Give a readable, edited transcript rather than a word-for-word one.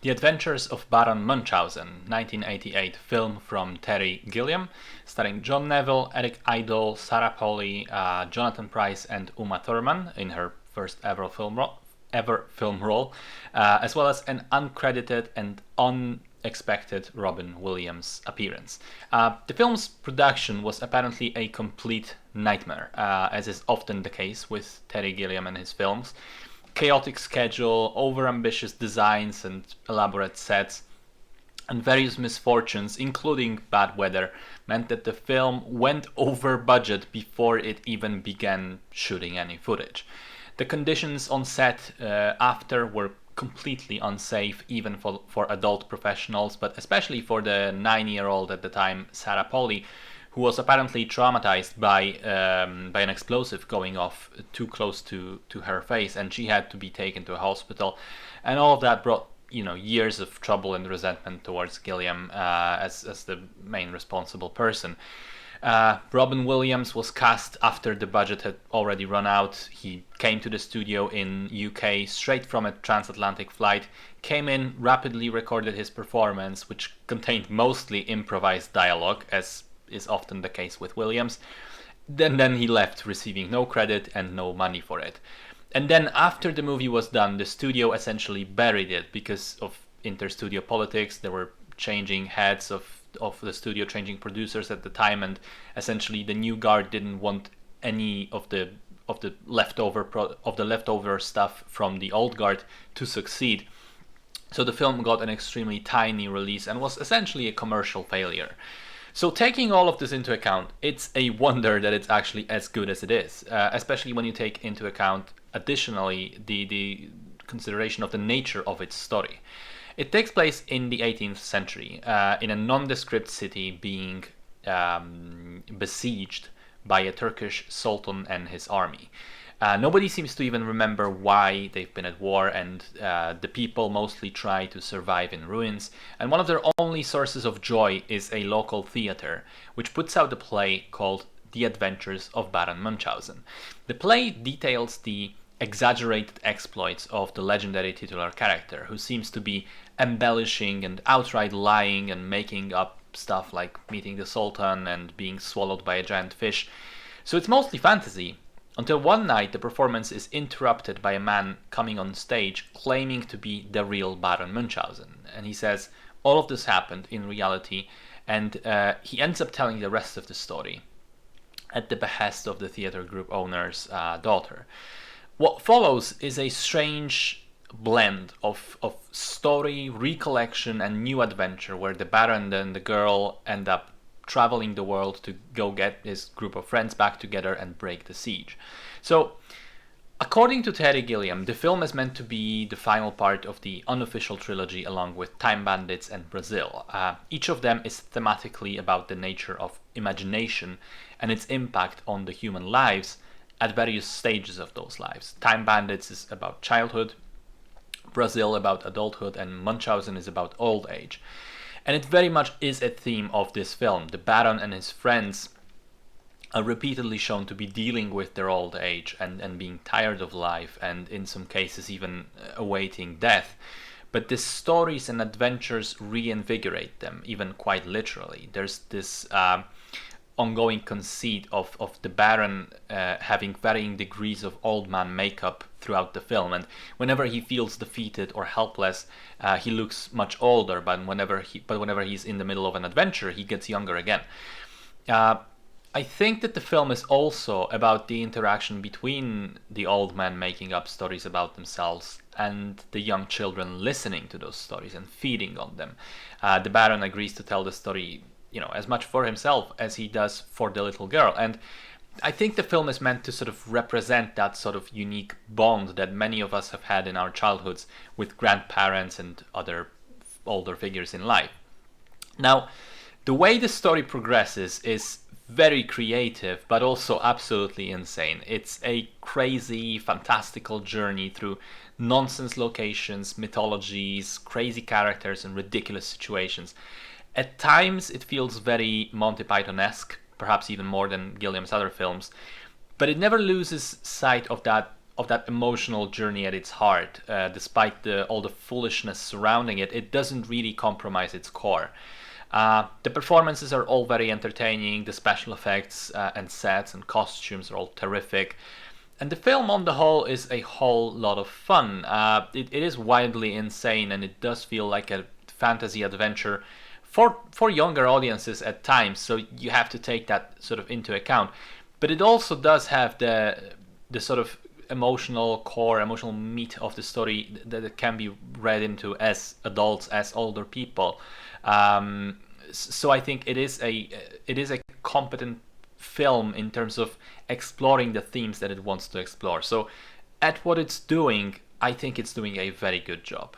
The Adventures of Baron Munchausen, 1988 film from Terry Gilliam, starring John Neville, Eric Idle, Sarah Polley, Jonathan Pryce, and Uma Thurman in her first ever film role, as well as an uncredited and unexpected Robin Williams appearance. The film's production was apparently a complete nightmare, as is often the case with Terry Gilliam and his films. Chaotic schedule, overambitious designs and elaborate sets, and various misfortunes, including bad weather, meant that the film went over budget before it even began shooting any footage. The conditions on set after were completely unsafe, even for adult professionals, but especially for the 9-year-old at the time, Sarah Polley, who was apparently traumatized by an explosive going off too close to her face, and she had to be taken to a hospital. And all of that brought years of trouble and resentment towards Gilliam as the main responsible person. Robin Williams was cast after the budget had already run out. He came to the studio in UK straight from a transatlantic flight, came in, rapidly recorded his performance, which contained mostly improvised dialogue, as is often the case with Williams. Then he left, receiving no credit and no money for it. And then after the movie was done, the studio essentially buried it because of inter-studio politics. There were changing heads of the studio, changing producers at the time, and essentially the new guard didn't want any of the leftover stuff from the old guard to succeed. So the film got an extremely tiny release and was essentially a commercial failure. So taking all of this into account, it's a wonder that it's actually as good as it is, especially when you take into account, additionally, the consideration of the nature of its story. It takes place in the 18th century, in a nondescript city being besieged by a Turkish sultan and his army. Nobody seems to even remember why they've been at war, and the people mostly try to survive in ruins. And one of their only sources of joy is a local theater, which puts out a play called The Adventures of Baron Munchausen. The play details the exaggerated exploits of the legendary titular character, who seems to be embellishing and outright lying and making up stuff like meeting the Sultan and being swallowed by a giant fish. So it's mostly fantasy, until one night the performance is interrupted by a man coming on stage claiming to be the real Baron Munchausen. And he says all of this happened in reality, and he ends up telling the rest of the story at the behest of the theater group owner's daughter. What follows is a strange blend of story, recollection, and new adventure, where the Baron and the girl end up traveling the world to go get his group of friends back together and break the siege. So, according to Terry Gilliam, the film is meant to be the final part of the unofficial trilogy, along with Time Bandits and Brazil. Each of them is thematically about the nature of imagination and its impact on the human lives at various stages of those lives. Time Bandits is about childhood, Brazil about adulthood, and Munchausen is about old age. And it very much is a theme of this film. The Baron and his friends are repeatedly shown to be dealing with their old age and being tired of life, and in some cases even awaiting death. But the stories and adventures reinvigorate them, even quite literally. There's this ongoing conceit of the Baron having varying degrees of old man makeup throughout the film, and whenever he feels defeated or helpless, he looks much older, but whenever he's in the middle of an adventure, he gets younger again. I think that the film is also about the interaction between the old man making up stories about themselves and the young children listening to those stories and feeding on them. The Baron agrees to tell the story, as much for himself as he does for the little girl. And I think the film is meant to sort of represent that sort of unique bond that many of us have had in our childhoods with grandparents and other older figures in life. Now, the way the story progresses is very creative, but also absolutely insane. It's a crazy, fantastical journey through nonsense locations, mythologies, crazy characters, and ridiculous situations. At times, it feels very Monty Python-esque, perhaps even more than Gilliam's other films, but it never loses sight of that of that emotional journey at its heart. Despite all the foolishness surrounding it, it doesn't really compromise its core. The performances are all very entertaining. The special effects and sets and costumes are all terrific. And the film on the whole is a whole lot of fun. It is wildly insane, and it does feel like a fantasy adventure for younger audiences at times, so you have to take that sort of into account. But it also does have the sort of emotional meat of the story that it can be read into as adults, as older people. So I think it is a competent film in terms of exploring the themes that it wants to explore. So at what it's doing, I think it's doing a very good job.